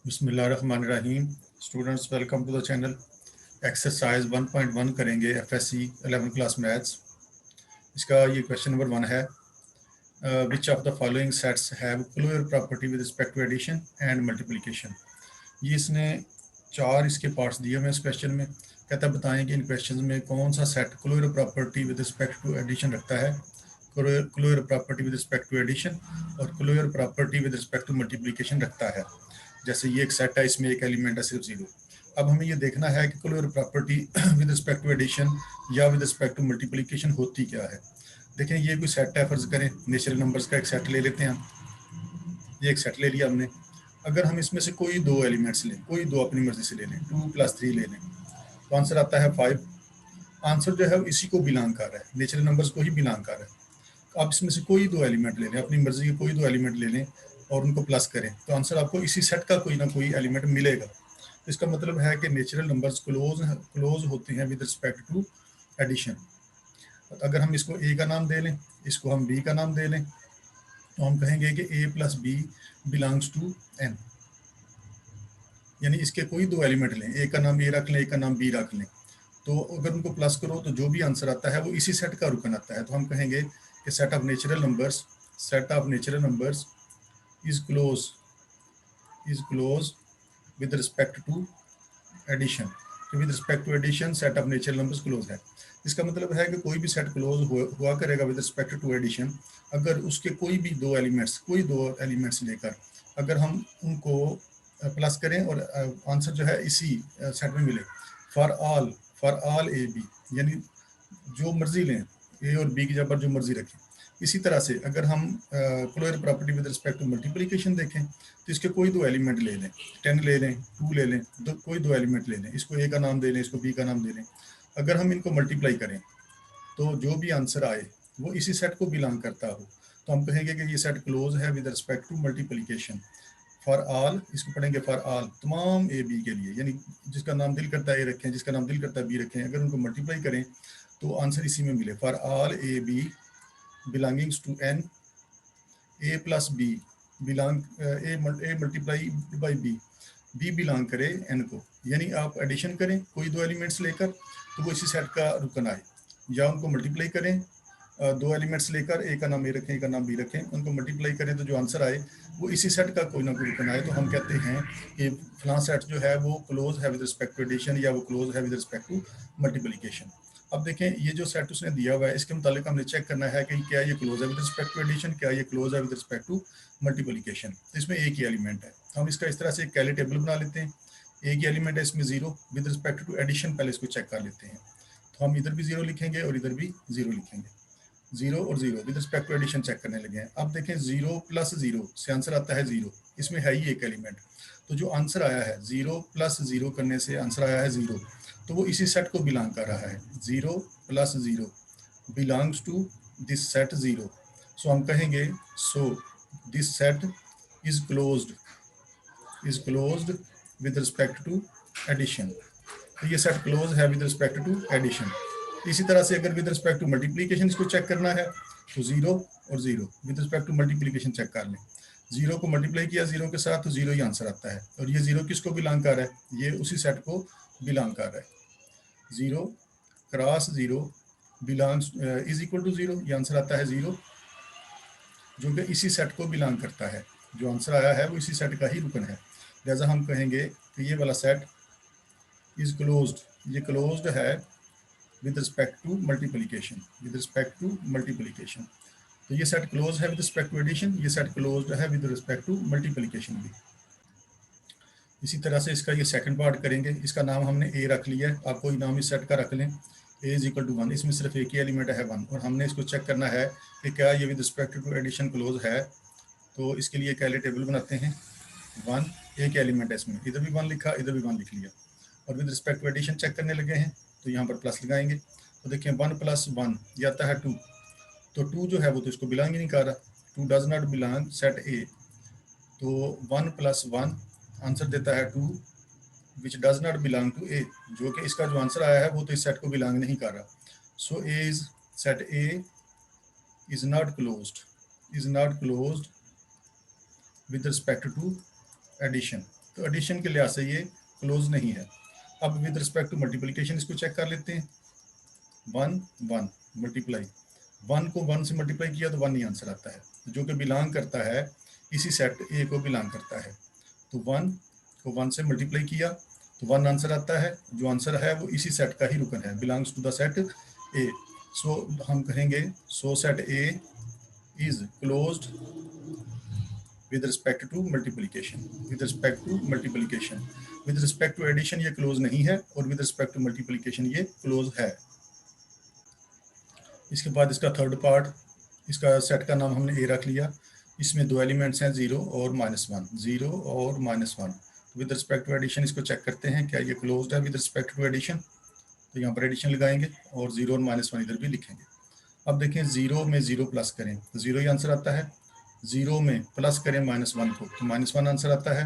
बिस्मिल्लाहिर्रहमानिर्रहीम। Students, welcome to the channel. Exercise 1.1 करेंगे FSc 11 class maths. इसका ये क्वेश्चन नंबर 1 है, which of the following sets have closure property with respect to addition and multiplication. ये इसने 4 इसके parts दिए हुए हैं इस क्वेश्चन में। कहता है बताएं कि इन क्वेश्चन में कौन सा set closure property with respect to addition रखता है, closure property with respect to addition और closure property with respect to multiplication रखता है। जैसे ये एक सेट है, इसमें एक एलिमेंट है सिर्फ 0। अब हमें ये देखना है कि closure property with respect to addition या विद रिस्पेक्ट टू मल्टीप्लिकेशन होती क्या है। देखें, ये कोई सेट है, फर्ज करें नेचुरल नंबर्स का एक सेट ले लेते हैं हम। ये एक सेट ले लिया हमने। अगर हम इसमें से कोई 2 एलिमेंट्स लें, कोई 2 अपनी मर्जी से ले लें, 2 + 3 ले लें, तो आंसर आता है 5। आंसर जो है वो इसी को बिलोंग कर रहा है, नेचुरल नंबर्स को ही बिलोंग कर रहा है। तो आप इसमें से कोई 2 एलिमेंट ले लें, अपनी मर्जी के कोई 2 एलिमेंट ले लें और उनको प्लस करें, तो आंसर आपको इसी सेट का कोई ना कोई एलिमेंट मिलेगा। तो इसका मतलब है कि नेचुरल नंबर्स क्लोज होते हैं विद रिस्पेक्ट टू एडिशन। अगर हम इसको ए का नाम दे लें, इसको हम बी का नाम दे लें, तो हम कहेंगे कि a + b belongs to n। यानी इसके कोई 2 एलिमेंट लें, ए का नाम a रख लें, ए का नाम b रख लें, तो अगर उनको प्लस करो तो जो भी आंसर आता है वो इसी सेट का रुकन आता है। तो हम कहेंगे कि set of natural numbers is close with respect to addition. तो with respect to addition set of natural numbers close है। इसका मतलब है कि कोई भी सेट क्लोज हुआ करेगा विद रिस्पेक्ट टू एडिशन अगर उसके कोई दो एलिमेंट्स लेकर अगर हम उनको प्लस करें और आंसर जो है इसी सेट में मिले। फॉर ऑल ए बी, यानी जो मर्जी लें, ए और बी की जगह पर जो मर्जी रखें। इसी तरह से अगर हम closure property with respect to multiplication देखें तो इसके कोई 2 एलिमेंट ले लें, 10 ले लें, 2 ले लें, कोई 2 एलिमेंट ले लें, इसको ए का नाम दे लें, इसको बी का नाम दे लें। अगर हम इनको मल्टीप्लाई करें तो जो भी आंसर आए वो इसी सेट को बिलोंग करता हो, तो हम कहेंगे कि ये सेट क्लोज है with respect to multiplication. For all, इसको पढ़ेंगे फॉर ऑल, तमाम ए बी के लिए, यानी जिसका नाम दिल करता है ए रखें, जिसका नाम दिल करता है बी रखें। अगर उनको मल्टीप्लाई करें तो आंसर इसी में मिले। For all A B belongings to N, a + b belong A multiply by B belong करे n को। यानी आप एडिशन करें कोई 2 एलिमेंट्स लेकर तो वो इसी सेट का रुकन आए, या उनको मल्टीप्लाई करें 2 एलिमेंट्स लेकर, ए का नाम ए रखें, ए का नाम बी रखें, उनको मल्टीप्लाई करें तो जो आंसर आए वो इसी सेट का कोई ना कोई रुकन आए। तो हम कहते हैं कि फलां सेट जो है वो क्लोज है विद रिस्पेक्ट टू एडिशन या वो क्लोज है विद रिस्पेक्ट टू मल्टीप्लिकेशन। अब देखें, ये जो सेट उसने दिया हुआ है इसके मुताबिक हमने चेक करना है कि क्या ये क्लोज है विद रिस्पेक्ट टू एडिशन, क्या ये क्लोज है विद रिस्पेक्ट टू मल्टीप्लिकेशन। इसमें एक ही एलिमेंट है, हम इसका इस तरह से एक कैली टेबल बना लेते हैं। एक ही एलिमेंट है, इसमें 0 विद रिस्पेक्ट टू एडिशन, पहले इसको चेक कर लेते हैं। तो हम इधर भी 0 लिखेंगे और इधर भी 0 लिखेंगे। 0 और 0 with respect to addition check करने लगे हैं। अब देखें 0 + 0 से आंसर आता है 0, इसमें है ही एक एलिमेंट। तो जो आंसर आया है 0 + 0 करने से आंसर आया है 0, तो वो इसी सेट को बिलोंग कर रहा है। 0 + 0 belongs to this set 0। So हम कहेंगे so this set is closed with respect to addition. तो ये सेट क्लोज है विद रिस्पेक्ट टू एडिशन। इसी तरह से अगर विद रिस्पेक्ट टू मल्टीप्लिकेशन इसको चेक करना है तो 0 और 0 with respect to multiplication check कर लें। 0 को मल्टीप्लाई किया 0 के साथ तो 0 ही आंसर आता है। और ये 0 किसको बिलोंग कर रहा है, ये उसी सेट को बिलोंग कर रहा है। 0 cross 0 belongs is equal to 0, ये आंसर आता है 0, जो कि इसी सेट को बिलोंग करता है। जो आंसर आया है वो इसी सेट का ही रुकन है। लिहाजा हम कहेंगे कि ये वाला सेट इज क्लोज्ड, ये क्लोज्ड है with respect to multiplication, with respect to multiplication. तो ये सेट क्लोज है विद रिस्पेक्ट टू एडिशन, ये सेट क्लोज्ड है विद रिस्पेक्ट टू मल्टीप्लिकेशन भी। इसी तरह से इसका ये सेकंड पार्ट करेंगे। इसका नाम हमने ए रख लिया है, आप कोई नाम इस सेट का रख लें। a = 1, इसमें सिर्फ एक ही एलिमेंट है 1, और हमने इसको चेक करना है कि क्या ये with respect to addition close है। तो इसके लिए कैली टेबल बनाते हैं। 1 एक एलिमेंट है इसमें, इधर भी 1 लिखा, इधर भी 1 लिख लिया, और with respect to addition check करने लगे हैं तो यहाँ पर प्लस लगाएंगे। तो देखिए 1 + 1 ये आता है 2, तो 2 जो है वो तो इसको बिलोंग ही नहीं कर रहा, 2 does not belong set A. तो 1 + 1 आंसर देता है 2 which does not belong to A, जो कि इसका जो आंसर आया है वो तो इस सेट को बिलोंग नहीं कर रहा। So set A is not closed with respect to addition. तो एडिशन के लिहाज से ये क्लोज नहीं है। अब विद रिस्पेक्ट टू मल्टीप्लिकेशन इसको चेक कर लेते हैं। 1 1 मल्टीप्लाई, 1 को 1 से मल्टीप्लाई किया तो 1 ही आंसर आता है, जो कि बिलोंग करता है इसी सेट ए को बिलोंग करता है। तो 1 को 1 से मल्टीप्लाई किया तो 1 आंसर आता है, जो आंसर है वो इसी सेट का ही रुकन है, belongs to the set A. So हम कहेंगे so set A is closed with respect to multiplication, with respect to multiplication. With respect to addition ये क्लोज नहीं है और विद रिस्पेक्ट टू मल्टीप्लिकेशन ये क्लोज है। इसके बाद इसका थर्ड पार्ट, इसका सेट का नाम हमने ए रख लिया। इसमें दो एलिमेंट्स हैं 0 और -1, 0 और -1। विद रिस्पेक्ट टू एडिशन इसको चेक करते हैं क्या ये क्लोज्ड है विद रिस्पेक्ट टू एडिशन। तो यहाँ पर एडिशन लगाएंगे और 0 और -1 इधर भी लिखेंगे। अब देखें 0 में 0 प्लस करें तो 0 ही आंसर आता है, 0 में प्लस करें -1 को तो -1 आंसर आता है,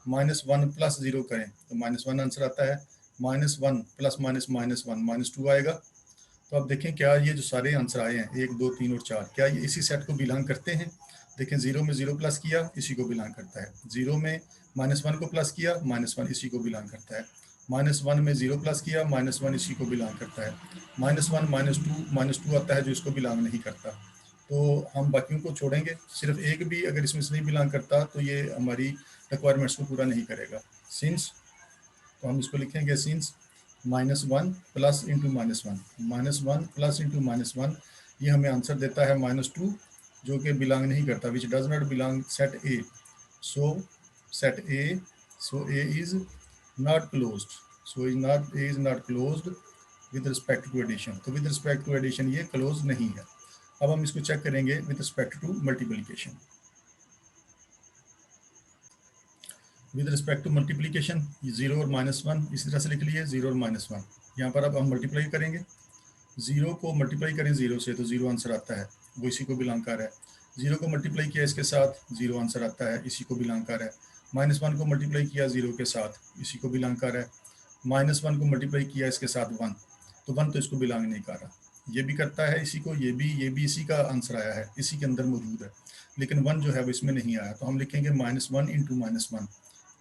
-1 प्लस 0 करें तो -1 आंसर आता है, -1 प्लस -1 -2 आएगा। तो अब देखें क्या ये जो सारे आंसर आए हैं 1 2 3 और 4 क्या ये इसी सेट को बिलोंग करते हैं। देखें 0 में 0 प्लस किया इसी को बिलोंग करता है, 0 में -1 को प्लस किया -1 इसी को बिलोंग करता है, -1 में 0 प्लस किया -1 इसी को बिलोंग करता है, -1 -2 आता है जो इसको बिलोंग नहीं करता। तो हम बाकियों को छोड़ेंगे, सिर्फ एक भी अगर इसमें से नहीं बिलोंग करता तो ये हमारी रिक्वायरमेंट्स को पूरा नहीं करेगा। सिंस, तो हम इसको लिखेंगे since -1 plus into -1 plus into -1 ये हमें आंसर देता है -2 जो कि बिलोंग नहीं करता, which does not belong set A. So set A, so A is not closed, so A is not closed with respect to addition. तो विद रिस्पेक्ट टू एडिशन ये क्लोज नहीं है। अब हम इसको चेक करेंगे with respect to multiplication. With respect to multiplication 0 और -1 इसी तरह से लिख लिए, 0 और -1। यहाँ पर अब हम मल्टीप्लाई करेंगे, 0 को मल्टीप्लाई करें 0 से तो 0 आंसर आता है, वो इसी को बिलोंग कर रहा है। 0 को मल्टीप्लाई किया इसके साथ 0 आंसर आता है, इसी को बिलोंग कर रहा है। -1 को मल्टीप्लाई किया 0 के साथ, इसी को बिलोंग कर रहा है। -1 को मल्टीप्लाई किया इसके साथ 1, तो 1 तो इसको बिलोंग नहीं कर रहा। ये भी करता है इसी को, ये भी इसी का आंसर आया है, इसी के अंदर मौजूद है, लेकिन 1 जो है वो इसमें नहीं आया। तो हम लिखेंगे -1 इंटू -1,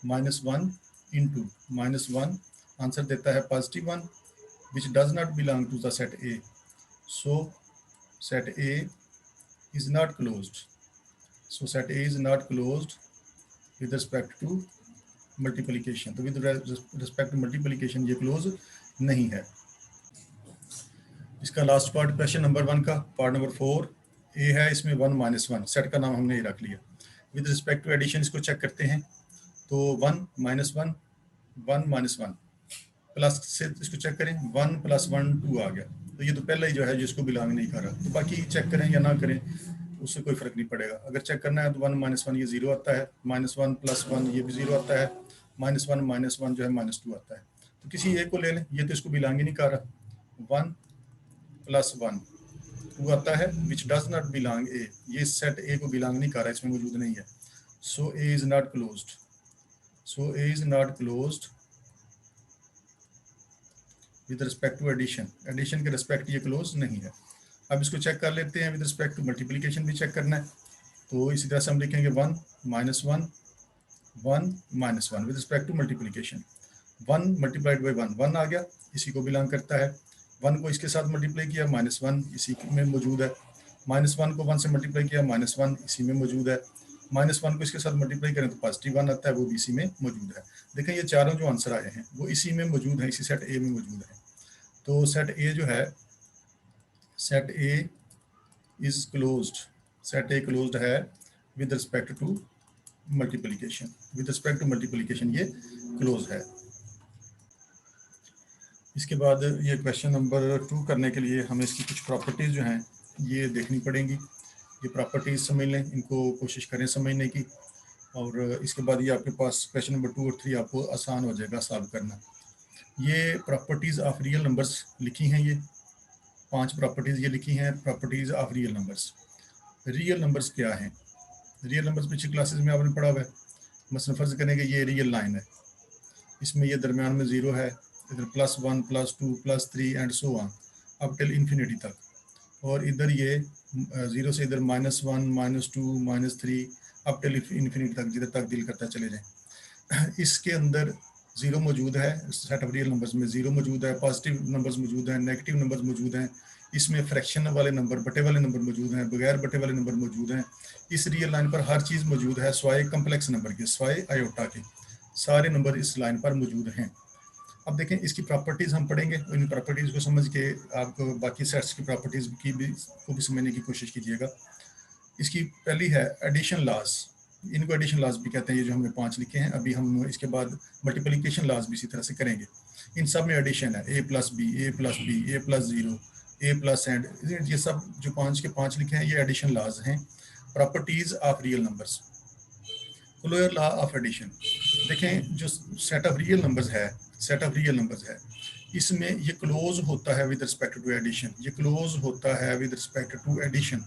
-1 इंटू -1 आंसर देता है +1 which does not belong to the set A. So set A is not closed. So set A is not closed with respect to multiplication. तो with respect to multiplication ये close नहीं है। इसका last part question number 1 का part number 4 ए है, इसमें 1 -1 set का नाम हमने ये रख लिया। विद रिस्पेक्ट टू एडिशन इसको चेक करते हैं तो 1 -1 1 -1 प्लस से इसको चेक करें 1 + 1 2 आ गया, तो ये तो पहले ही जो है जिसको बिलोंग नहीं कर रहा। तो बाकी चेक करें या ना करें उससे कोई फर्क नहीं पड़ेगा। अगर चेक करना है तो 1 -1 ये 0 आता है, -1 + 1 ये भी 0 आता है, -1 जो है -2 आता है। तो किसी एक को ले लें, ये तो इसको बिलोंग ही नहीं कर रहा। 1 + 1 2 आता है विच डज नॉट बिलोंग ए, ये सेट ए को बिलोंग नहीं कर रहा, इसमें मौजूद नहीं है। So A is not closed, so A is not closed with respect to addition, addition के रिस्पेक्ट ये क्लोज नहीं है। अब इसको चेक कर लेते हैं, विद रिस्पेक्ट टू मल्टीप्लिकेशन भी चेक करना है। तो इसी तरह से हम लिखेंगे 1 -1 1 -1 with respect to multiplication. 1 multiplied by 1 आ गया, इसी को बिलोंग करता है। 1 को इसके साथ मल्टीप्लाई किया -1 इसी में मौजूद है, -1 को 1 से मल्टीप्लाई किया -1 इसी में मौजूद है, -1 को इसके साथ मल्टीप्लाई करें तो +1 आता है, वो भी इसी में मौजूद है। देखें ये चारों जो आंसर आए हैं वो इसी में मौजूद है, इसी सेट ए में मौजूद है। तो सेट ए जो है, set A is closed, set A closed है with respect to multiplication, with respect to multiplication ये क्लोज है। इसके बाद ये क्वेश्चन नंबर 2 करने के लिए हमें इसकी कुछ प्रॉपर्टीज़ जो हैं ये देखनी पड़ेंगी। ये प्रॉपर्टीज़ समझ लें, इनको कोशिश करें समझने की, और इसके बाद ये आपके पास क्वेश्चन नंबर 2 और 3 आपको आसान हो जाएगा सॉल्व करना। ये प्रॉपर्टीज़ ऑफ रियल नंबर्स लिखी हैं, ये 5 प्रॉपर्टीज़ ये लिखी हैं, properties of real numbers. Real numbers क्या हैं? रियल नंबर्स पिछली क्लासेस में आपने पढ़ा हुआ है। मसलन फ़र्ज़ करें कि ये रियल लाइन है, इसमें ये दरमियान में 0 है, इधर +1 +2 +3 एंड सो ऑन अब टिल इन्फिनिटी तक, और इधर ये 0 से इधर -1 -2 -3 अब टिल इन्फिनिटी तक, जिधर तक दिल करता चले जाएं। इसके अंदर जीरो मौजूद है, सेट ऑफ रियल नंबर्स में जीरो मौजूद है, पॉजिटिव नंबर्स मौजूद हैं, नेगेटिव नंबर्स मौजूद हैं, इसमें फ्रैक्शन वाले नंबर, बटे वाले नंबर मौजूद हैं, बगैर बटे वाले नंबर मौजूद हैं। इस रियल लाइन पर हर चीज़ मौजूद है स्वाय कम्प्लेक्स नंबर के, स्वाय आयोटा के सारे नंबर इस लाइन पर मौजूद हैं। अब देखें इसकी प्रॉपर्टीज़ हम पढ़ेंगे, इन प्रॉपर्टीज़ को समझ के आपको बाकी सेट्स की प्रॉपर्टीज़ को भी समझने की कोशिश कीजिएगा। इसकी पहली है एडिशन लॉज, इनको एडिशन लॉज भी कहते हैं, ये जो हमने 5 लिखे हैं। अभी हम इसके बाद मल्टीप्लिकेशन लॉज भी इसी तरह से करेंगे। इन सब में एडिशन है, ए plus B, A plus B, A plus zero, A plus and, ये सब जो 5 के 5 लिखे हैं ये एडिशन लॉज हैं। Properties of real numbers, closure law of addition. देखें जो सेट ऑफ रियल नंबर्स है, सेट ऑफ रियल नंबर्स है, इसमें ये क्लोज होता है विद रिस्पेक्ट टू एडिशन, ये क्लोज होता है विद रिस्पेक्ट टू एडिशन।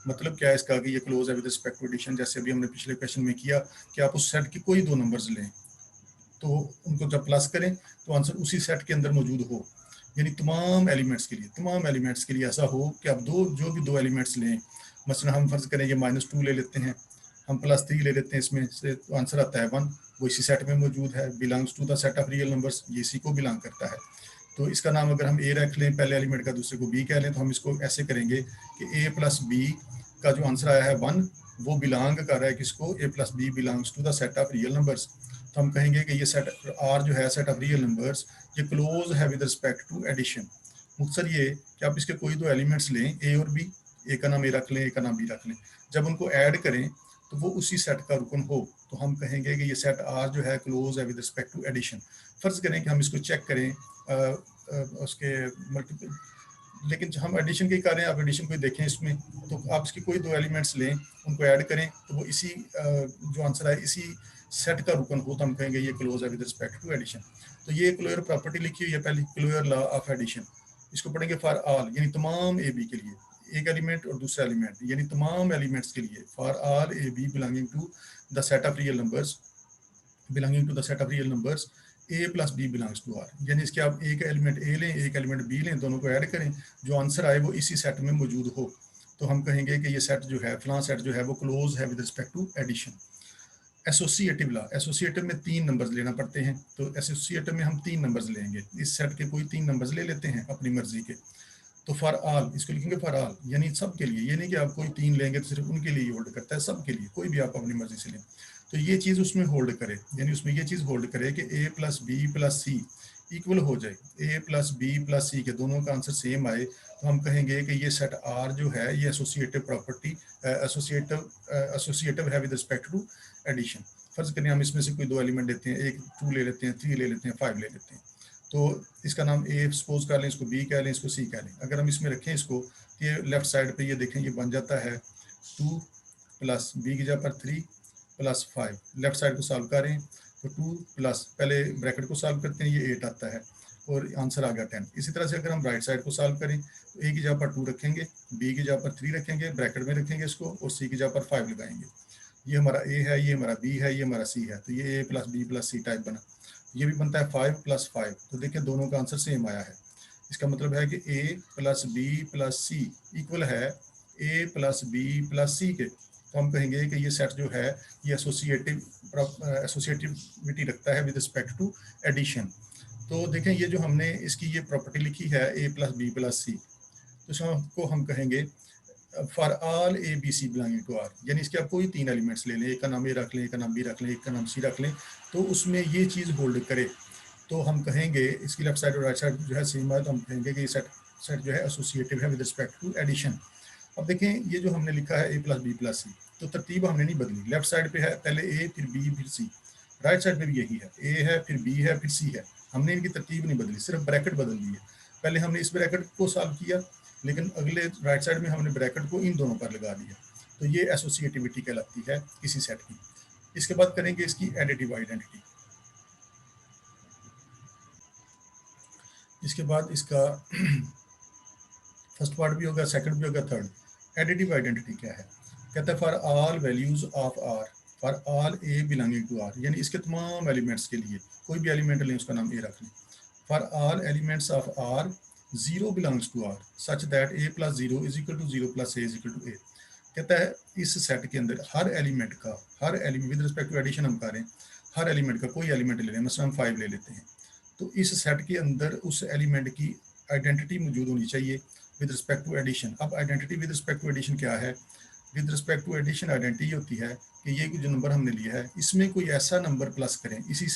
मतलब क्या है इसका कि ये क्लोज है विद रिस्पेक्ट टू एडिशन। जैसे अभी हमने पिछले क्वेश्चन में किया कि आप उस सेट की कोई दो नंबर्स लें तो उनको जब प्लस करें तो आंसर उसी सेट के अंदर मौजूद हो, यानी तमाम एलिमेंट्स के लिए, तमाम एलिमेंट्स के लिए ऐसा हो कि आप जो भी दो एलिमेंट्स लें, मसलन हम फर्ज करें ये -2 ले लेते हैं, हम +3 ले लेते हैं, इसमें से तो आंसर आता है 1, वो इसी सेट में मौजूद है, belongs to the set of real numbers, ये इसी को बिलोंग करता है। तो इसका नाम अगर हम ए रख लें पहले एलिमेंट का, दूसरे को बी कह लें, तो हम इसको ऐसे करेंगे कि ए प्लस बी का जो आंसर आया है 1, वो बिलोंग कर रहा है किसको, A plus B belongs to the set of real numbers. तो हम कहेंगे कि ये सेट आर जो है सेट ऑफ रियल नंबर्स, ये क्लोज है विद रिस्पेक्ट टू एडिशन। मुख्तर ये कि आप इसके कोई दो एलिमेंट्स लें ए और बी, ए का नाम ए रख लें, ए का नाम बी रख लें, जब उनको ऐड करें तो वो उसी सेट का रुकन हो, तो हम कहेंगे कि ये सेट आर जो है क्लोज है विद रिस्पेक्ट टू एडिशन। फर्ज करें कि हम इसको चेक करें उसके मल्टीपल, लेकिन हम एडिशन की कर रहे हैं, आप एडिशन को देखें इसमें, तो आप इसके कोई दो एलिमेंट्स लें, उनको ऐड करें तो वो इसी जो आंसर है इसी सेट का रुकन हो, तो हम कहेंगे ये क्लोज है विद रिस्पेक्ट टू एडिशन। तो ये क्लोयर प्रॉपर्टी लिखी हुई है पहली, क्लोयर लॉ ऑफ एडिशन। इसको पढ़ेंगे फॉर ऑल, यानी तमाम ए बी के लिए, एक एलिमेंट और दूसरा एलिमेंट, यानी तमाम एलिमेंट्स के लिए, for all A B belonging to the set of real numbers, belonging to the set of real numbers, A plus B belongs to R. यानी इसके आप एक एलिमेंट ए लें, एक एलिमेंट बी लें, दोनों को ऐड करें, जो आंसर आए वो इसी सेट में मौजूद हो, तो हम कहेंगे कि ये सेट जो है, फलां सेट जो है वो क्लोज है with respect to addition. Associative law, associative में 3 नंबर्स लेना पड़ते हैं, तो एसोसिएटिव में हम 3 नंबर्स लेंगे, इस सेट के कोई 3 नंबर्स ले लेते हैं अपनी मर्जी के। तो फॉर ऑल, इसको लिखेंगे फॉर ऑल, यानी सब के लिए, ये नहीं कि आप कोई 3 लेंगे तो सिर्फ उनके लिए ही होल्ड करता है, सब के लिए, कोई भी आप अपनी मर्जी से लें, तो ये चीज़ उसमें होल्ड करे, यानी उसमें ये चीज़ होल्ड करे कि ए प्लस बी प्लस सी इक्वल हो जाए, ए प्लस बी प्लस सी के दोनों का आंसर सेम आए, तो हम कहेंगे कि ये सेट आर जो है ये एसोसिएटिव प्रॉपर्टी, एसोसिएटिव है विद रिस्पेक्ट टू एडिशन। फर्ज करें हम इसमें से कोई दो एलिमेंट लेते हैं, एक 2 ले लेते हैं, 3 ले लेते हैं, 5 ले लेते हैं, तो इसका नाम ए सपोज कर लें, इसको बी कह लें, इसको सी कह लें। अगर हम इसमें रखें इसको, ये लेफ्ट साइड पे ये देखें, ये बन जाता है 2 प्लस बी की जगह पर 3 प्लस 5, लेफ्ट साइड को सॉल्व करें तो 2 प्लस, पहले ब्रैकेट को सॉल्व करते हैं, ये 8 आता है और आंसर आ गया 10। इसी तरह से अगर हम राइट साइड को सॉल्व करें तो ए की जगह पर 2 रखेंगे, बी की जगह पर 3 रखेंगे, ब्रैकेट में रखेंगे इसको, और सी की जगह पर 5 लगाएंगे। ये हमारा ए है, ये हमारा बी है, ये हमारा सी है, तो ये A plus B plus C type बना। ये भी बनता है 5 प्लस 5, तो देखिए दोनों का आंसर सेम आया है। इसका मतलब है कि ए प्लस बी प्लस सी इक्वल है ए प्लस बी प्लस सी के, तो हम कहेंगे कि ये सेट जो है ये एसोसिएटिविटी रखता है विद रिस्पेक्ट टू एडिशन। तो देखें ये जो हमने इसकी ये प्रॉपर्टी लिखी है ए प्लस बी प्लस सी, तो इसको हम कहेंगे for all A b c belonging to R, यानी इसके आप कोई 3 एलिमेंट्स ले लें, एक का नाम ए रख लें, एक का नाम बी रख लें, एक का नाम सी रख लें, तो उसमें ये चीज़ होल्ड करे, तो हम कहेंगे इसकी लेफ्ट साइड और राइट साइड जो है सेम है, तो हम कहेंगे कि ये सेट जो है एसोसिएटिव है विद रिस्पेक्ट टू एडिशन। अब देखें ये जो हमने लिखा है ए प्लस बी प्लस सी, तो तरतीब हमने नहीं बदली, लेफ्ट साइड पे है पहले ए फिर बी फिर सी, राइट साइड पे भी यही है, ए है फिर बी है फिर सी है, हमने इनकी तरतीब नहीं बदली, सिर्फ ब्रैकेट बदल दी है। पहले हमने इस ब्रैकेट को सॉल्व किया, लेकिन अगले राइट साइड में हमने ब्रैकेट को इन दोनों पर लगा दिया, तो ये एसोसिएटिविटी कहलाती है किसी सेट की। इसके बाद करेंगे इसकी एडिटिव आइडेंटिटी। इसके बाद इसका फर्स्ट पार्ट भी होगा, सेकंड भी होगा, थर्ड। एडिटिव आइडेंटिटी क्या है? कहता है for all values of R, for all a belonging to R, यानी इसके तमाम एलिमेंट्स के लिए कोई भी एलिमेंट लें उसका नाम ए रख लें। For all elements of R 0 belongs to R such that A plus 0 is equal to 0 plus A is equal to A. कहता है इस सेट के अंदर हर एलिमेंट का, हर element with respect to addition हम करें, हर एलिमेंट का कोई एलिमेंट ले लें, मसलन हम 5 ले लेते हैं, तो इस सेट के अंदर उस एलिमेंट की आइडेंटिटी मौजूद होनी चाहिए विद रिस्पेक्ट टू एडिशन। अब identity with respect to addition क्या है? With respect to addition identity होती है कि ये जो नंबर हमने लिया है इसमें कोई ऐसा नंबर प्लस करें, इसी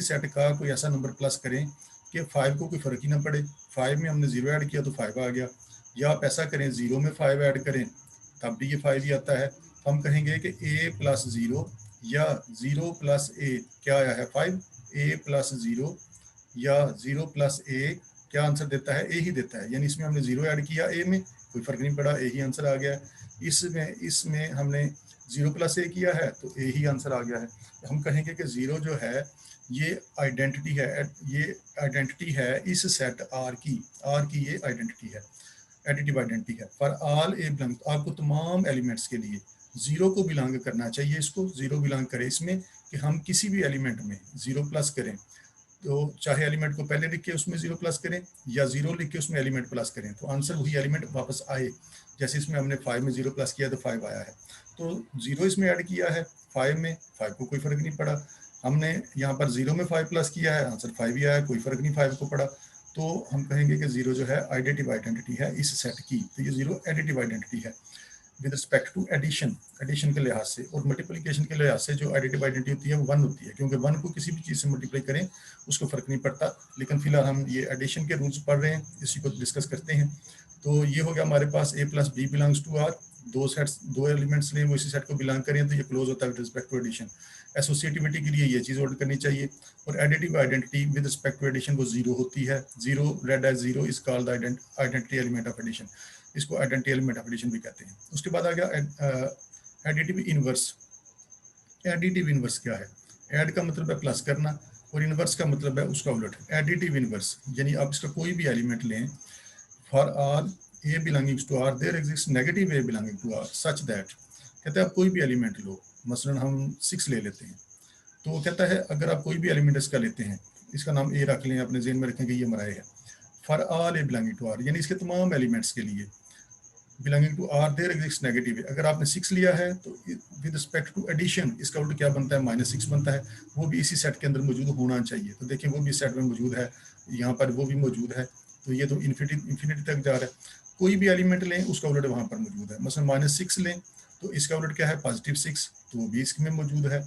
सेट का कोई ऐसा नंबर प्लस करें कि 5 को कोई फ़र्क ही ना पड़े। 5 में हमने 0 ऐड किया तो 5 आ गया, या आप ऐसा करें 0 में 5 ऐड करें तब भी ये 5 ही आता है। तो हम कहेंगे कि a प्लस 0 या 0 प्लस a क्या आया है 5, a प्लस 0 या 0 प्लस a क्या आंसर देता है? a ही देता है। यानी इसमें हमने 0 ऐड किया a में, कोई फ़र्क नहीं पड़ा, a ही आंसर आ गया है। इसमें हमने 0 प्लस a किया है तो a ही आंसर आ गया है। तो हम कहेंगे कि 0 जो है ये आइडेंटिटी है इस सेट R की ये आइडेंटिटी है, एडिटिव आइडेंटिटी है फॉर ऑल ए बिलोंग। आपको तमाम एलिमेंट्स के लिए 0 को बिलोंग करना चाहिए, इसको 0 बिलोंग करे इसमें कि हम किसी भी एलिमेंट में 0 प्लस करें तो चाहे एलिमेंट को पहले लिख के उसमें 0 प्लस करें या 0 लिख के उसमें एलिमेंट प्लस करें तो आंसर वही एलिमेंट वापस आए। जैसे इसमें हमने 5 में 0 प्लस किया तो 5 आया है, तो 0 इसमें ऐड किया है 5 में, 5 को कोई फ़र्क नहीं पड़ा। हमने यहाँ पर 0 में 5 प्लस किया है, आंसर 5 ही आया, कोई फ़र्क नहीं 5 को पड़ा। तो हम कहेंगे कि 0 जो है एडिटिव आइडेंटिटी है इस सेट की, तो ये 0 एडिटिव आइडेंटिटी है विद रिस्पेक्ट टू एडिशन के लिहाज से। और मल्टीप्लिकेशन के लिहाज से जो एडिटिव आइडेंटिटी होती है वो 1 होती है, क्योंकि 1 को किसी भी चीज़ से मल्टीप्लाई करें उसको फ़र्क नहीं पड़ता। लेकिन फिलहाल हम ये एडिशन के रूल्स पढ़ रहे हैं, इसी को डिस्कस करते हैं। तो ये हो गया हमारे पास a plus B belongs to R, दो एलिमेंट्स लें वो इसी सेट को बिलोंग करें तो ये क्लोज होता है with respect to addition. Associativity के लिए ये चीज़ ऑर्डर करनी चाहिए। और additive identity with respect to addition वो 0 होती है, 0 read as 0 is called identity element of addition, इसको आइडेंटिटी एलिमेंट ऑफ एडिशन भी कहते हैं। उसके बाद आ गया एडिटिव इनवर्स। एडिटिव इनवर्स क्या है? ऐड का मतलब है प्लस करना और इनवर्स का मतलब है उसका उलट। एडिटिव इनवर्स यानी आप इसका कोई भी एलिमेंट लें, for R a belongings to R there exist negative a belonging to R such that, कहते हैं आप कोई भी एलिमेंट लो, मसलन हम 6 ले लेते हैं, तो वो कहता है अगर आप कोई भी एलिमेंट इसका लेते हैं, इसका नाम ए रख लें, अपने जेन में रखेंगे ये हमारा है, for all a belonging to R यानी इसके तमाम एलिमेंट्स के लिए belonging to R there exist negative है। अगर आपने 6 लिया है तो विद रिस्पेक्ट टू एडिशन इसका उल्टा क्या बनता है? -6 बनता है, वो भी इसी सेट के अंदर मौजूद होना चाहिए। तो देखिए वो भी सेट में मौजूद है, यहाँ पर वो भी मौजूद है, तो ये तो इन्फिनिटी तक जा रहा है। कोई भी एलिमेंट लें उसका उलट वहाँ पर मौजूद है, मसलन -6 लें तो इसका उलट क्या है? +6, तो वो भी इसमें मौजूद है।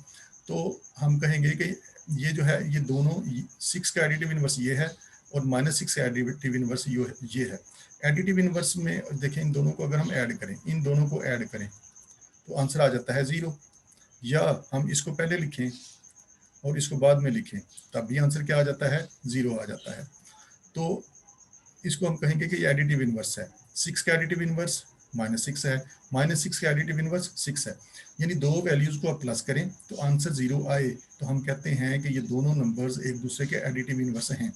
तो हम कहेंगे कि ये जो है ये दोनों 6 का एडिटिव इनवर्स ये है और -6 का एडिटिव इनवर्स ये है। एडिटिव इनवर्स में देखें इन दोनों को अगर हम ऐड करें, इन दोनों को ऐड करें तो आंसर आ जाता है 0, या हम इसको पहले लिखें और इसको बाद में लिखें तब भी आंसर क्या आ जाता है? 0 आ जाता है। तो इसको हम कहेंगे कि ये एडिटिव इनवर्स है। 6 का एडिटिव इनवर्स -6 है, -6 का एडिटिव इनवर्स 6 है, यानी दो वैल्यूज को आप प्लस करें तो आंसर 0 आए तो हम कहते हैं कि ये दोनों नंबर्स एक दूसरे के एडिटिव इनवर्स हैं।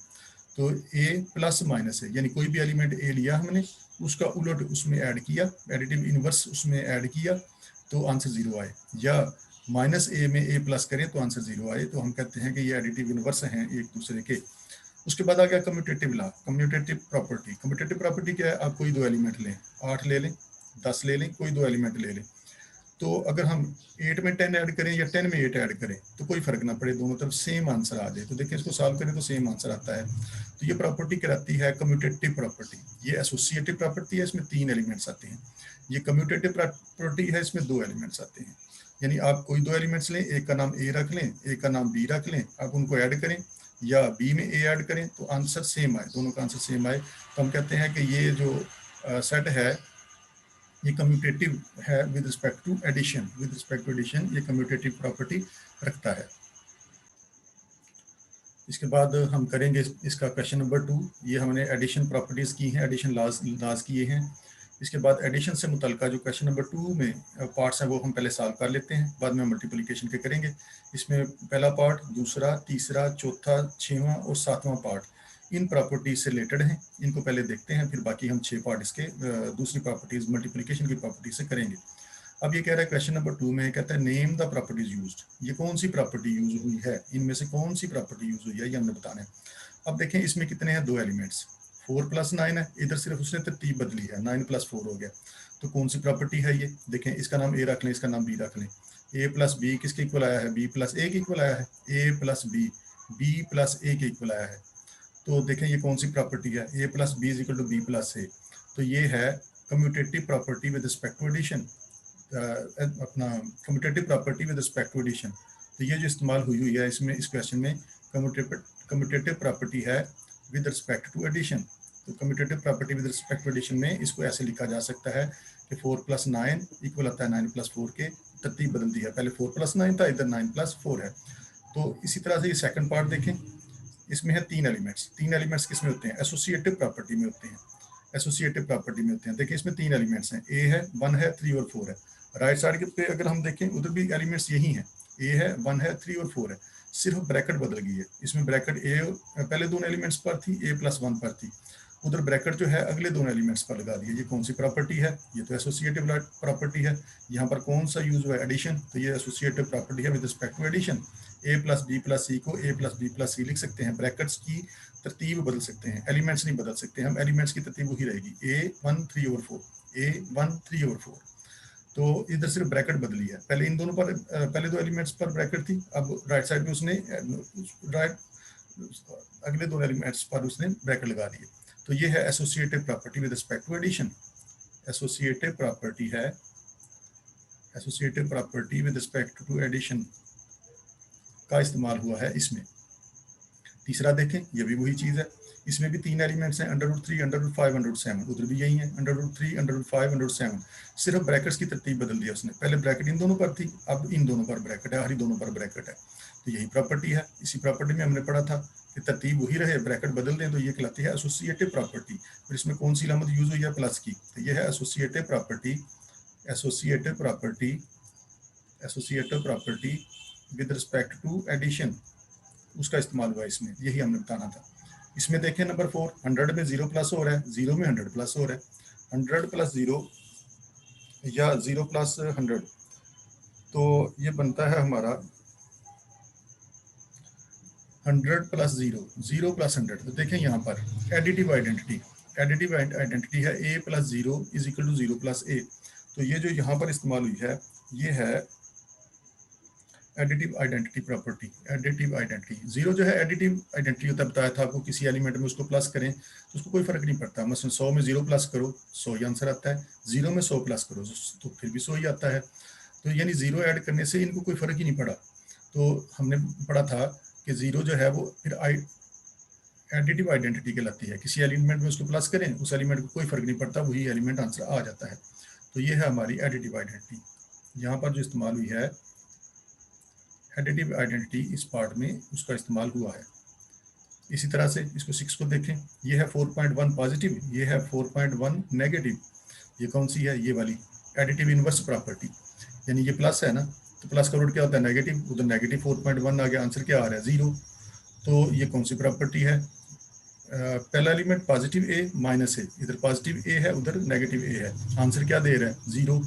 तो a प्लस माइनस है, यानी कोई भी एलिमेंट a लिया हमने उसका उलट उसमें ऐड किया, एडिटिव इनवर्स उसमें ऐड किया तो आंसर 0 आए, या -a में a प्लस करें तो आंसर 0 आए, तो हम कहते हैं कि ये एडिटिव इनवर्स हैं एक दूसरे के। उसके बाद आ गया commutative law, commutative property. Commutative property क्या है? आप कोई दो एलिमेंट लें, 8 ले लें, 10 ले लें, कोई दो एलिमेंट ले लें, तो अगर हम 8 में 10 ऐड करें या 10 में 8 ऐड करें तो कोई फर्क ना पड़े, दोनों तरफ सेम आंसर आ जाए। तो देखिए इसको सॉल्व करें तो सेम आंसर आता है। तो ये प्रॉपर्टी कहलाती है कम्यूटेटिव प्रॉपर्टी। ये एसोसिएटिव प्रॉपर्टी है, इसमें 3 एलिमेंट्स आते हैं। ये कम्यूटेटिव प्रॉपर्टी है, इसमें 2 एलिमेंट्स आते हैं। यानी आप कोई 2 एलिमेंट्स लें, एक का नाम ए रख लें, एक का नाम बी रख लें, आप उनको ऐड करें या बी में ए ऐड करें तो आंसर सेम आए, दोनों का आंसर सेम आए, तो हम कहते हैं कि ये जो सेट है ये कम्यूटेटिव है with respect to addition. With respect to addition ये कम्यूटेटिव प्रॉपर्टी रखता है। इसके बाद हम करेंगे इसका क्वेश्चन नंबर 2। ये हमने एडिशन प्रॉपर्टीज़ की हैं, एडिशन लॉज किए हैं। इसके बाद एडिशन से मुतल्लिका जो क्वेश्चन नंबर 2 में पार्ट्स हैं वो हम पहले सॉल्व कर लेते हैं, बाद में मल्टीप्लिकेशन के करेंगे। इसमें पहला पार्ट, दूसरा, तीसरा, चौथा, 6वां और 7वां पार्ट इन प्रॉपर्टीज से रिलेटेड हैं। इनको पहले देखते हैं, फिर बाकी हम 6 पार्ट इसके दूसरी प्रॉपर्टीज मल्टीप्लिकेशन की प्रॉपर्टीज से करेंगे। अब ये कह रहा है क्वेश्चन नंबर 2 में, कहता है नेम द प्रॉपर्टीज यूज्ड। ये कौन सी प्रॉपर्टी यूज हुई है, इनमें से कौन सी प्रॉपर्टी यूज हुई है ये हमने बताना है। अब देखें इसमें कितने हैं? 2 एलिमेंट्स, 4 + 9 है, इधर सिर्फ उसने तरतीब बदली है, 9 + 4 हो गया। तो कौन सी प्रॉपर्टी है ये? देखें इसका नाम ए रख लें, इसका नाम बी रख लें, ए प्लस बी किसके इक्वल आया है, बी प्लस ए के इक्वल आया है, ए प्लस बी बी प्लस ए के इक्वल आया है। तो देखें ये कौन सी प्रॉपर्टी है, ए plus B is equal to B plus A. तो ये है commutative property with respect to addition, अपना commutative property with respect to addition. तो ये जो इस्तेमाल हुई है इसमें, इस क्वेश्चन में कम्यूटेटिव प्रॉपर्टी है विद रिस्पेक्ट टू एडिशन। तो commutative property with respect to addition में इसको ऐसे लिखा जा सकता है कि 4 + 9 इक्वल आता है 9 + 4 के, तरतीब बदल दी है, पहले 4 + 9 था, इधर 9 + 4 है। तो इसी तरह से ये सेकंड पार्ट देखें, इसमें है 3 एलिमेंट्स। 3 एलिमेंट्स किस में होते हैं, एसोसिएटिव प्रॉपर्टी में होते हैं, एसोसिएटिव प्रॉपर्टी में होते हैं। देखिए इसमें 3 एलिमेंट्स हैं, ए है, 1 है, 3 और 4 है। राइट साइड पे अगर हम देखें उधर भी एलिमेंट्स यही हैं, ए है, 1 है, 3 और 4 है, सिर्फ ब्रैकेट बदल गई है। इसमें ब्रैकेट ए पहले दोनों एलिमेंट्स पर थी, ए + 1 पर थी, उधर ब्रैकेट जो है अगले दोनों एलिमेंट्स पर लगा दिए। ये कौन सी प्रॉपर्टी है, ये तो एसोसिएटिव प्रॉपर्टी है। यहाँ पर कौन सा यूज हुआ है, एडिशन, तो ये एसोसिएटिव प्रॉपर्टी है with respect to addition. A plus B plus C को A plus B plus C लिख सकते हैं, ब्रैकेट्स की तरतीब बदल सकते हैं, एलिमेंट्स नहीं बदल सकते हम, एलिमेंट्स की तरतीब वही रहेगी, A1 3 और 4, A1 3 और 4। तो इधर सिर्फ ब्रैकेट बदली है, पहले इन दोनों पर पहले दो एलिमेंट्स पर ब्रैकेट थी, अब राइट साइड में उसने राइट अगले दो एलिमेंट्स पर उसने ब्रैकेट लगा दिए। तो ये है associative property with respect to addition. Associative property है, associative property with respect to addition का इस्तेमाल हुआ है इसमें। तीसरा देखें, ये भी वही चीज़ है, इसमें भी 3 एलिमेंट्स हैं, √3, √5, √7, उधर भी यही है, √3, √5, √7, सिर्फ ब्रैकेट्स की तरतीब बदल दी है उसने। पहले ब्रैकेट इन दोनों पर थी, अब इन दोनों पर ब्रैकेट है, हर दोनों पर ब्रैकेट है। तो यही प्रॉपर्टी है, इसी प्रॉपर्टी में हमने पढ़ा था कि तरतीब वही रहे, ब्रैकेट बदल दें, तो ये कहलाती है एसोसिएटिव प्रॉपर्टी। फिर इसमें कौन सी लामत यूज हुई है, प्लस की, तो ये है associative property, associative property, associative property with respect to addition, उसका इस्तेमाल हुआ इसमें, यही हमने बताना था। इसमें देखें नंबर 4, 100 में 0 प्लस हो रहा है, 0 में 100 प्लस हो रहा है, 100 + 0 या 0 + 100, तो ये बनता है हमारा 100 + 0, 0 + 100। तो देखें यहाँ पर एडिटिव आइडेंटिटी, एडिटिव आइडेंटिटी है A + 0 = 0 + A। तो ये जो यहाँ पर इस्तेमाल हुई है, ये है additive identity property. Additive identity, 0 जो है एडिटिव आइडेंटिटी होता है, बताया था आपको, किसी एलिमेंट में उसको प्लस करें तो उसको कोई फर्क नहीं पड़ता, मसलन 100 में 0 प्लस करो 100 ही आंसर आता है, 0 में 100 प्लस करो तो फिर भी 100 ही आता है। तो यानी 0 ऐड करने से इनको कोई फर्क ही नहीं पड़ा। तो हमने पढ़ा था कि 0 जो है वो फिर एडिटिव आइडेंटिटी कहलाती है, किसी एलिमेंट में उसको प्लस करें, उस एलिमेंट को कोई फर्क नहीं पड़ता, वही एलिमेंट आंसर आ जाता है। तो ये है हमारी एडिटिव आइडेंटिटी। यहाँ पर जो इस्तेमाल हुई है एडिटिव आइडेंटिटी, इस पार्ट में उसका इस्तेमाल हुआ है। इसी तरह से इसको 6 को देखें, ये है 4.1 पॉजिटिव, ये है 4.1 नेगेटिव। ये कौन सी है, ये वाली एडिटिव इनवर्स प्रॉपर्टी, यानी ये प्लस है ना, तो प्लस का रूट क्या होता है, नेगेटिव, उधर नेगेटिव 4.1 आ गया, आंसर क्या आ रहा है, 0। तो ये कौन सी प्रॉपर्टी है, पहला element positive A minus A, इधर पॉजिटिव A है, उधर नेगेटिव A है, आंसर क्या दे रहा है, 0।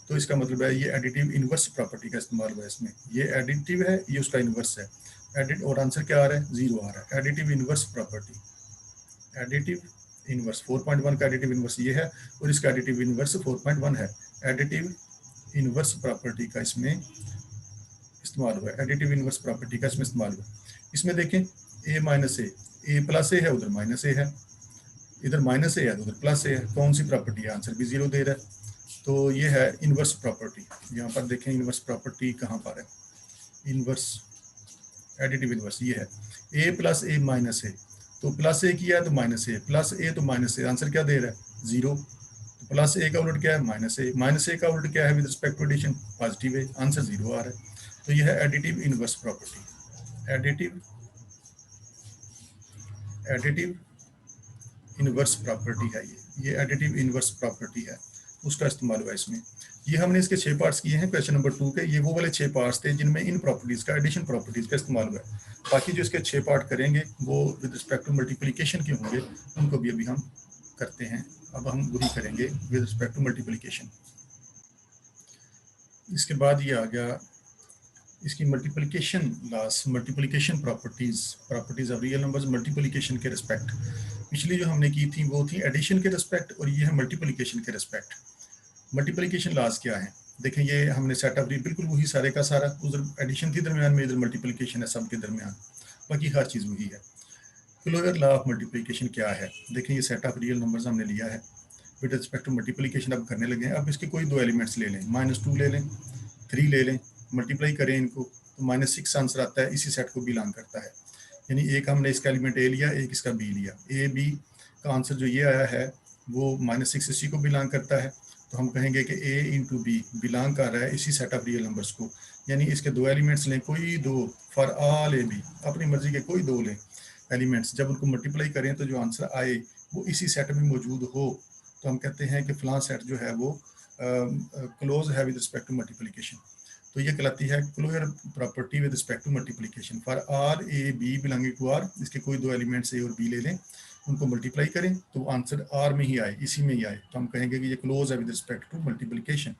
तो इसका मतलब है ये एडिटिव इनवर्स प्रॉपर्टी का इस्तेमाल हुआ है इसमें, ये एडिटिव है, ये उसका इनवर्स है, एडिट, और आंसर क्या आ रहा है, 0 आ रहा है। Additive inverse property, additive inverse 4.1 का एडिटिव इनवर्स ये है, और इसका एडिटिव इनवर्स 4.1 है। एडिटिव इनवर्स प्रॉपर्टी का इसमें इस्तेमाल हुआ है, एडिटिव इनवर्स प्रॉपर्टी का इसमें इस्तेमाल हुआ। इसमें देखें A माइनस A + A है, उधर माइनस A है, इधर माइनस A है, उधर प्लस A है, कौन सी प्रॉपर्टी है, आंसर भी 0 दे रहा है। तो ये है इनवर्स प्रॉपर्टी। यहाँ पर देखें इनवर्स प्रॉपर्टी कहाँ पर है, इनवर्स एडिटिव इनवर्स ये है A + A माइनस A, तो प्लस A किया है तो माइनस A, प्लस A तो माइनस A, आंसर क्या दे रहा है, 0। तो प्लस A का उलट क्या है, माइनस A, माइनस A का उलट क्या है with respect to addition, positive A, answer 0 आ रहा है। तो ये है additive inverse property, additive inverse property है ये एडिटिव इनवर्स प्रॉपर्टी है, उसका इस्तेमाल हुआ इसमें। ये हमने इसके 6 पार्ट्स किए हैं क्वेश्चन नंबर 2 के, ये वो वाले 6 पार्ट्स थे जिनमें इन प्रॉपर्टीज का, एडिशन प्रॉपर्टीज का इस्तेमाल हुआ है। बाकी जो इसके 6 पार्ट करेंगे वो विद रिस्पेक्ट टू मल्टीप्लिकेशन के होंगे, उनको भी अभी हम करते हैं। अब हम वही करेंगे विद रिस्पेक्ट टू मल्टीप्लिकेशन। इसके बाद ये आ गया इसकी multiplication loss, multiplication properties of real numbers multiplication के रिस्पेक्ट। पिछली जो हमने की थी वो थी एडिशन के रिस्पेक्ट, और ये है मल्टीप्लिकेशन के रिस्पेक्ट। मल्टीप्लिकेशन लॉस क्या है, देखें ये हमने सेट ऑफ बिल्कुल वही सारे का सारा, उधर एडिशन थी दरमियान में, इधर मल्टीप्लिकेशन है सब के दरमियान, बाकी हर चीज़ वही है। क्लोजर लॉ ऑफ मल्टीप्लिकेशन क्या है? देखें ये सेट ऑफ रियल नंबर्स हमने लिया है, विद रिस्पेक्ट टू मल्टीप्लिकेशन अब करने लगे हैं। अब इसके कोई दो एलिमेंट्स ले लें, -2 ले लें, 3 ले लें, मल्टीप्लाई करें इनको तो -6 आंसर आता है, इसी सेट को बिलोंग करता है। यानी एक हमने इसका एलिमेंट ए लिया, एक इसका बी लिया, ए बी का आंसर जो ये आया है वो -6 इसी को बिलोंग करता है। तो हम कहेंगे कि ए इंटू बी बिलोंग कर रहा है इसी सेट ऑफ रियल नंबर्स को। यानी इसके दो एलिमेंट्स लें, कोई दो, फॉर ऑल ए बी, अपनी मर्जी के कोई दो लें एलिमेंट्स, जब उनको मल्टीप्लाई करें तो जो आंसर आए वो इसी सेट में मौजूद हो, तो हम कहते हैं कि फलां सेट जो है वो क्लोज है विद रिस्पेक्ट टू मल्टीप्लिकेशन। तो ये कहलाती है closure property with respect to multiplication. For R a B belonging to R, इसके कोई दो एलिमेंट्स ए और बी ले लें, उनको मल्टीप्लाई करें तो आंसर आर में ही आए, इसी में ही आए, तो हम कहेंगे कि ये क्लोज है विद रिस्पेक्ट टू मल्टीप्लिकेशन।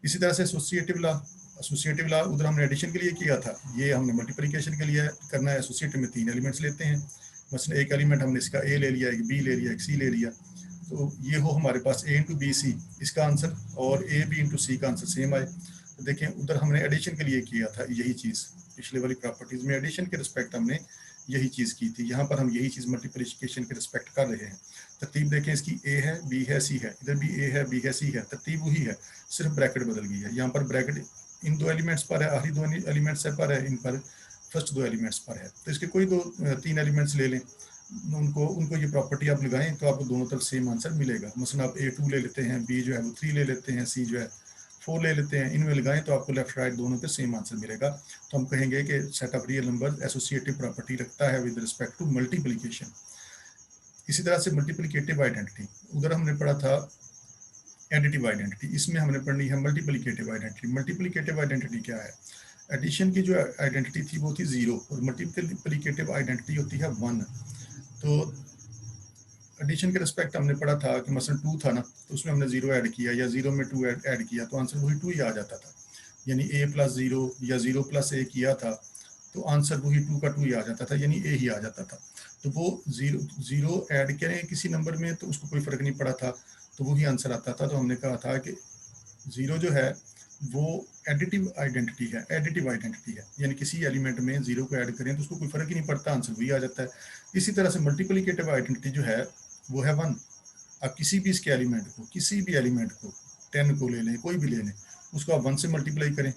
इसी तरह से एसोसिएटिव लॉ उधर हमने एडिशन के लिए किया था, ये हमने मल्टीप्लिकेशन के लिए करना है। एसोसिएटिव में 3 एलिमेंट्स लेते हैं, मसलन एक एलिमेंट हमने इसका ए ले लिया, एक बी ले लिया, एक सी ले लिया, तो ये हो हमारे पास ए इंटू बी सी इसका आंसर, और ए बी इंटू सी का आंसर सेम आए। तो देखें उधर हमने एडिशन के लिए किया था यही चीज़, पिछले वाली प्रॉपर्टीज़ में एडिशन के रिस्पेक्ट हमने यही चीज़ की थी, यहाँ पर हम यही चीज़ मल्टीप्लिकेशन के रिस्पेक्ट कर रहे हैं। तरतीब देखें इसकी ए है, बी है, सी है, इधर भी ए है, बी है, सी है, तरतीब वही है, सिर्फ ब्रैकेट बदल गई है। यहाँ पर ब्रैकेट इन दो एलिमेंट्स पर है, आखिरी दो एलिमेंट्स पर है, इन पर फर्स्ट दो एलिमेंट्स पर है। तो इसके कोई दो 3 एलिमेंट्स ले लें, उनको ये प्रॉपर्टी आप लगाएं तो आपको दोनों तरफ सेम आंसर मिलेगा। मसलन आप A2 ले लेते हैं, बी जो है वो 3 ले लेते हैं, सी जो है 4 ले लेते हैं, इनमें लगाएं तो आपको लेफ्ट राइट दोनों पे सेम आंसर मिलेगा। तो हम कहेंगे कि set of real number associative property रखता है विद रिस्पेक्ट टू मल्टीप्लिकेशन। इसी तरह से मल्टीप्लिकेटिव आइडेंटिटी, उधर हमने पढ़ा था एडिटिव आइडेंटिटी, इसमें हमने पढ़नी है मल्टीप्लिकेटिव आइडेंटिटी। मल्टीप्लिकेटिव आइडेंटिटी क्या है? एडिशन की जो आइडेंटिटी थी वो थी 0 और मल्टीप्लिकेटिव आइडेंटिटी होती है 1। तो एडिशन के रिस्पेक्ट हमने पढ़ा था कि मसलन 2 था ना, तो उसमें हमने 0 ऐड किया या 0 में 2 ऐड किया तो आंसर वही 2 ही आ जाता था। यानी a + 0 या 0 + a किया था तो आंसर वही 2 का 2 ही आ जाता था, यानी a ही आ जाता था। तो वो 0 ऐड करें किसी नंबर में तो उसको कोई फ़र्क नहीं पड़ा था, तो वही आंसर आता था। तो हमने कहा था कि 0 जो है वो एडिटिव आइडेंटिटी है, एडिटिव आइडेंटिटी है, यानी किसी एलिमेंट में 0 को ऐड करें तो उसको कोई फ़र्क ही नहीं पड़ता, आंसर वही आ जाता है। इसी तरह से मल्टीप्लिकेटिव आइडेंटिटी जो है वो है 1। आप किसी भी इसके एलिमेंट को, किसी भी एलिमेंट को, 10 को ले लें, कोई भी ले लें, उसको आप 1 से मल्टीप्लाई करें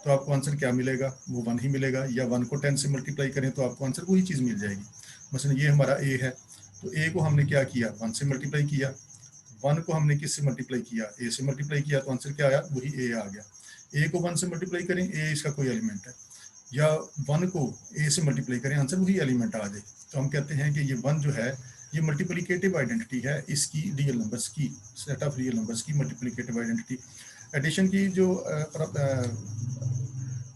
तो आपको आंसर क्या मिलेगा? वो 1 ही मिलेगा। या 1 को 10 से मल्टीप्लाई करें तो आपको आंसर वही चीज़ मिल जाएगी। मसलन ये हमारा a है, तो a को हमने क्या किया? 1 से मल्टीप्लाई किया। 1 को हमने किस से मल्टीप्लाई किया? a से मल्टीप्लाई किया, तो आंसर क्या आया? वही a आ गया। a को 1 से मल्टीप्लाई करें, a इसका कोई एलिमेंट है, या 1 को a से मल्टीप्लाई करें, आंसर वही एलिमेंट आ जाए। तो हम कहते हैं कि ये 1 जो है ये मल्टीप्लिकेटिव आइडेंटिटी है इसकी, रियल नंबर्स की, सेट ऑफ रियल नंबर्स की मल्टीप्लिकेटिव आइडेंटिटी। एडिशन की जो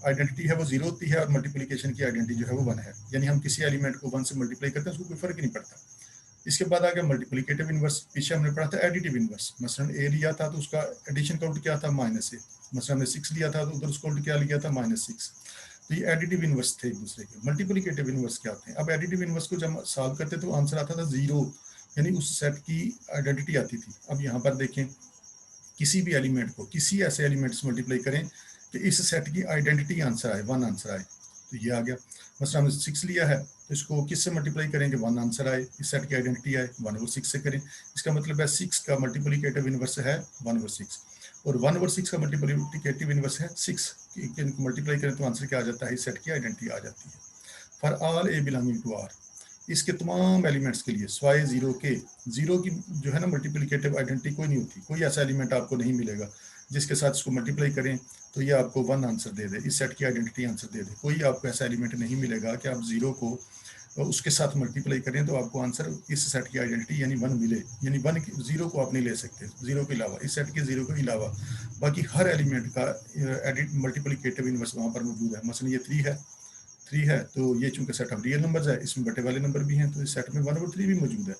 आइडेंटिटी है वो 0 होती है और मल्टीप्लिकेशन की आइडेंटिटी जो है वो 1 है, यानी हम किसी एलिमेंट को 1 से मल्टीप्लाई करते हैं उसको कोई फर्क ही नहीं पड़ता। इसके बाद आ गया मल्टीप्लिकेटिव इनवर्स, पीछे हमने पढ़ा था एडिटिव इनवर्स। मसलन a लिया था तो उसका एडिशन काउंट क्या था? -a। मसलन हमने 6 लिया था तो उधर उसका काउंट क्या लिया था? -6। तो ये एडिटिव इनवर्स थे एक दूसरे के। मल्टीप्लिकेटिव इनवर्स क्या होते हैं? अब एडिटिव इनवर्स को जब सॉल्व करते तो आंसर आता था 0, यानी उस सेट की आइडेंटिटी आती थी। अब यहाँ पर देखें, किसी भी एलिमेंट को किसी ऐसे एलिमेंट से मल्टीप्लाई करें कि इस सेट की आइडेंटिटी आंसर आए, 1 आंसर आए, तो ये आ गया। मसलन हमने 6 लिया है तो इसको किस से मल्टीप्लाई करेंगे? 1 आंसर आए, इस सेट की आइडेंटिटी आए, 1/6 से करें। इसका मतलब है 6 का मल्टीप्लिकेटिव इनवर्स है 1/6, और 1/6 का मल्टीप्लिकेटिव इनवर्स है 6। मल्टीप्लाई करें तो आंसर क्या आ जाता है? इस सेट की आइडेंटिटी आ जाती है। For all a belonging to R, इसके तमाम एलिमेंट्स के लिए स्वाय 0 के, 0 की जो है ना मल्टीप्लिकेटिव आइडेंटिटी कोई नहीं होती, कोई ऐसा एलिमेंट आपको नहीं मिलेगा जिसके साथ इसको मल्टीप्लाई करें तो ये आपको 1 आंसर दे दे, इस सेट की आइडेंटिटी आंसर दे दे। कोई आपको ऐसा एलिमेंट नहीं मिलेगा कि आप 0 को उसके साथ मल्टीप्लाई करें तो आपको आंसर इस सेट की आइडेंटिटी यानी 1 मिले। यानी 0 को आप नहीं ले सकते, 0 के अलावा, इस सेट के 0 के अलावा बाकी हर एलिमेंट का एडिट मल्टीप्लिकेटिव इनवर्स वहाँ पर मौजूद है। मसलन ये 3 है तो ये चूंकि सेट ऑफ रियल नंबर्स है, इसमें बटे वाले नंबर भी हैं, तो इस सेट में 1 और 3 भी मौजूद है,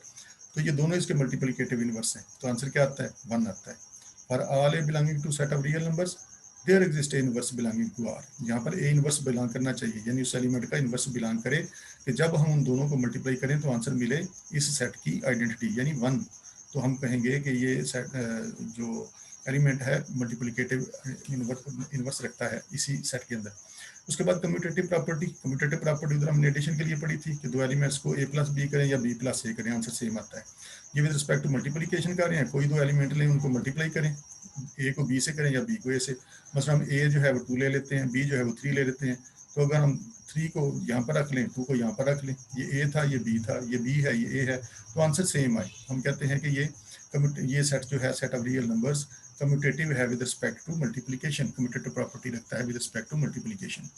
तो ये दोनों इसके मल्टीप्लिकेटिव इनवर्स हैं। तो आंसर क्या आता है? 1 आता है। For all a belonging to set of real numbers there exist a inverse belonging to R. यहाँ पर ए इनवर्स बिलोंग करना चाहिए, यानी उस एलिमेंट का इनवर्स बिलोंग करे कि जब हम उन दोनों को मल्टीप्लाई करें तो आंसर मिले इस सेट की आइडेंटिटी यानी 1। तो हम कहेंगे कि ये सेट जो एलिमेंट है मल्टीप्लिकेटिव इनवर्स रखता है इसी सेट के अंदर। उसके बाद कम्यूटेटिव प्रॉपर्टी उधर हमने एडिशन के लिए पढ़ी थी कि दो एलिमेंट्स को a प्लस बी करें या b प्लस a करें, आंसर सेम आता है। ये विद रिस्पेक्ट टू मल्टीप्लिकेशन कर रहे हैं, कोई दो एलिमेंट लें उनको मल्टीप्लाई करें, a को b से करें या b को a से। मतलब हम a जो है वो 2 ले लेते हैं, b जो है वो 3 ले लेते हैं। तो अगर हम 3 को यहाँ पर रख लें, 2 को यहाँ पर रख लें, ये a था ये b था, ये b है ये a है, तो आंसर सेम आए। हम कहते हैं कि ये सेट जो है set of real numbers commutative है with respect to multiplication, commutative property रखता है विद रिस्पेक्ट टू मल्टीप्लिकेशन।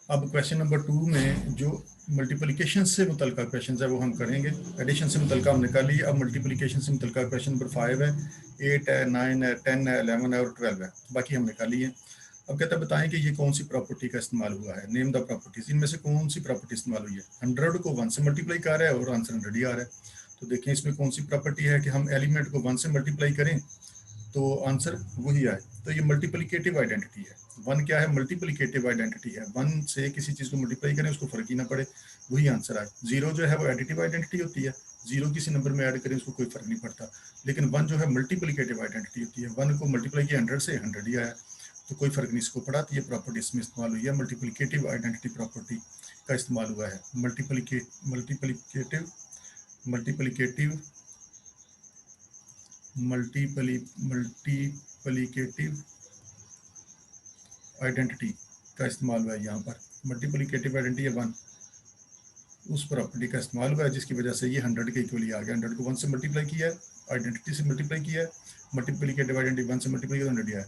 अब क्वेश्चन नंबर 2 में जो मल्टीप्लिकेशन से मुतल्लिका क्वेश्चन है वो हम करेंगे। एडिशन से मुतल्लिका हमने कर लिया, अब मल्टीप्लिकेशन से मुतल्लिका क्वेश्चन नंबर 5 है, 8 है, 9 है, 10 है, 11 है और 12 है, बाकी हमने कर लिए। अब कहता है बताएं कि ये कौन सी प्रॉपर्टी का इस्तेमाल हुआ है, नेम द प्रॉपर्टीज। इनमें से कौन सी प्रॉपर्टी इस्तेमाल हुई है? 100 को 1 से मल्टीप्लाई कर रहा है और आंसर 100 ही आ रहा है। तो देखें इसमें कौन सी प्रॉपर्टी है कि हम एलिमेंट को 1 से मल्टीप्लाई करें तो आंसर वही आए। तो ये मल्टीप्लिकेटिव आइडेंटिटी है। 1 क्या है? मल्टीप्लिकेटिव आइडेंटिटी है। 1 से किसी चीज़ को मल्टीप्लाई करें उसको फर्क ही ना पड़े, वही आंसर आए। 0 जो है वो एडिटिव आइडेंटिटी होती है, 0 किसी नंबर में ऐड करें उसको कोई फर्क नहीं पड़ता। लेकिन 1 जो है मल्टीप्लिकेटिव आइडेंटिटी होती है, 1 को मल्टीप्लाई किया 100 से 100 ही आया, तो कोई फर्क नहीं इसको पड़ा। तो ये प्रॉपर्टी इसमें इस्तेमाल हुई है, मल्टीप्लिकेटिव आइडेंटिटी प्रॉपर्टी का इस्तेमाल हुआ है। मल्टीप्लिकेटिव आइडेंटिटी का इस्तेमाल हुआ है यहाँ पर। मल्टीप्लिकेटिव आइडेंटिटी है 1, उस प्रॉपर्टी का इस्तेमाल हुआ है जिसकी वजह से ये 100 के इक्वली आ गया। 100 को 1 से मल्टीप्लाई किया है, आइडेंटिटी से मल्टीप्लाई किया है, मल्टीप्लिकेटिव आइडेंटिटी 1 से मल्टीप्लाई किया तो 100 आया।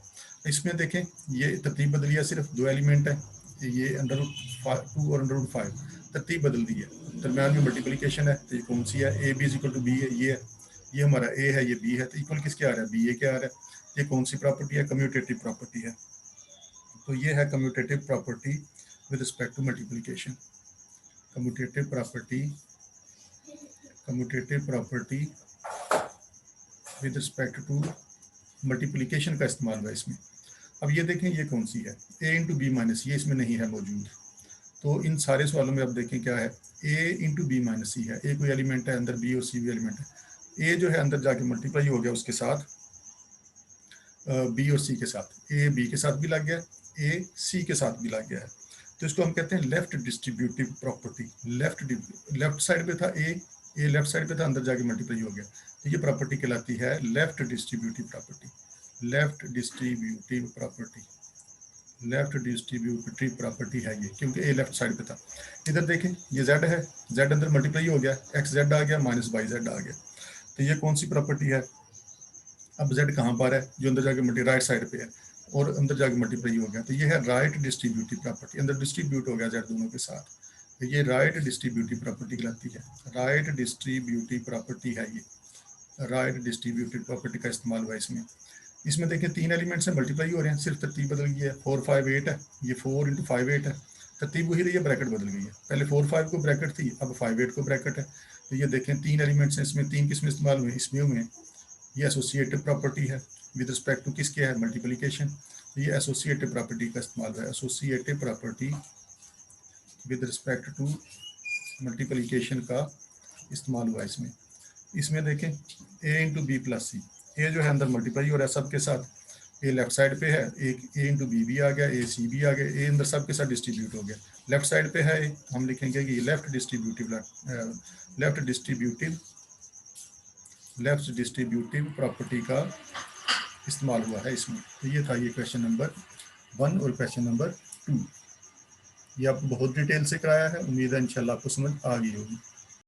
इसमें देखें ये तरतीब बदली है, सिर्फ 2 एलिमेंट है, ये √2 और √5, तरतीब बदल दी है। दरम्यान में मल्टीप्लिकेशन है, तो ये कौन सी है? a b = b है, ये हमारा a है, ये b है, तो इक्वल किसके आ रहा है? b a के आ रहा है। ये कौन सी प्रॉपर्टी है? कम्यूटेटिव प्रॉपर्टी है। तो ये है commutative property with respect to multiplication. Commutative property with respect to multiplication का इस्तेमाल हुआ इसमें। अब ये देखें ये कौन सी है? a × b - ये इसमें नहीं है मौजूद। तो इन सारे सवालों में अब देखें क्या है? a × b - c है, a कोई एलिमेंट है अंदर, b और c भी एलिमेंट है। a जो है अंदर जाके मल्टीप्लाई हो गया उसके साथ, b और c के साथ, a b के साथ भी लग गया, a c के साथ भी लग गया है। तो इसको हम कहते हैं left distributive property. Left side पे था a लेफ्ट साइड पे था, अंदर जाके मल्टीप्लाई हो गया, तो ये प्रॉपर्टी कहलाती है left distributive property. Left distributive property है ये, क्योंकि a लेफ्ट साइड पे था। इधर देखें ये z है, z अंदर मल्टीप्लाई हो गया, xz आ गया -yz आ गया, तो ये कौन सी प्रॉपर्टी है? अब z कहाँ पर है? जो अंदर जाके राइट साइड पे है और अंदर जाके मल्टीप्लाई हो गया, तो ये है राइट डिस्ट्रीब्यूटिव प्रॉपर्टी। अंदर डिस्ट्रीब्यूट हो गया z दोनों के साथ, तो ये राइट डिस्ट्रीब्यूटिव प्रॉपर्टी कहलाती है। राइट डिस्ट्रीब्यूटिव प्रॉपर्टी है ये, राइट डिस्ट्रीब्यूटिव प्रॉपर्टी का इस्तेमाल हुआ इसमें। इसमें देखिए 3 एलिमेंट्स हैं, मल्टीप्लाई हो रहे हैं, सिर्फ तरतीब बदल गई है। 4 5 8 है, ये 4 × 5 8 है, तरतीब वही रही है, ब्रैकेट बदल गई है। पहले 4 5 को ब्रैकेट थी, अब 5 8 को ब्रैकेट है। तो ये देखें 3 एलिमेंट्स हैं इसमें, 3 किस में इस्तेमाल हुए? इसमें हुए। ये एसोसिएटिव प्रॉपर्टी है विद रिस्पेक्ट टू किसके है? मल्टीप्लिकेशन। तो ये एसोसिएटिव प्रॉपर्टी का इस्तेमाल है, associative property with respect to multiplication का इस्तेमाल हुआ इसमें। इसमें देखें a × b + c, a जो है अंदर मल्टीप्लाई हो रहा है सबके साथ, a लेफ्ट साइड पे है, एक a × b भी आ गया, a c भी आ गया, a अंदर सबके साथ डिस्ट्रीब्यूट हो गया। लेफ्ट साइड पे है, हम लिखेंगे कि लेफ्ट डिस्ट्रीब्यूटिव प्रॉपर्टी का इस्तेमाल हुआ है इसमें। तो ये था ये क्वेश्चन नंबर 1 और क्वेश्चन नंबर 2। ये आपको बहुत डिटेल से कराया है, उम्मीद है इंशाल्लाह आपको समझ आ गई होगी।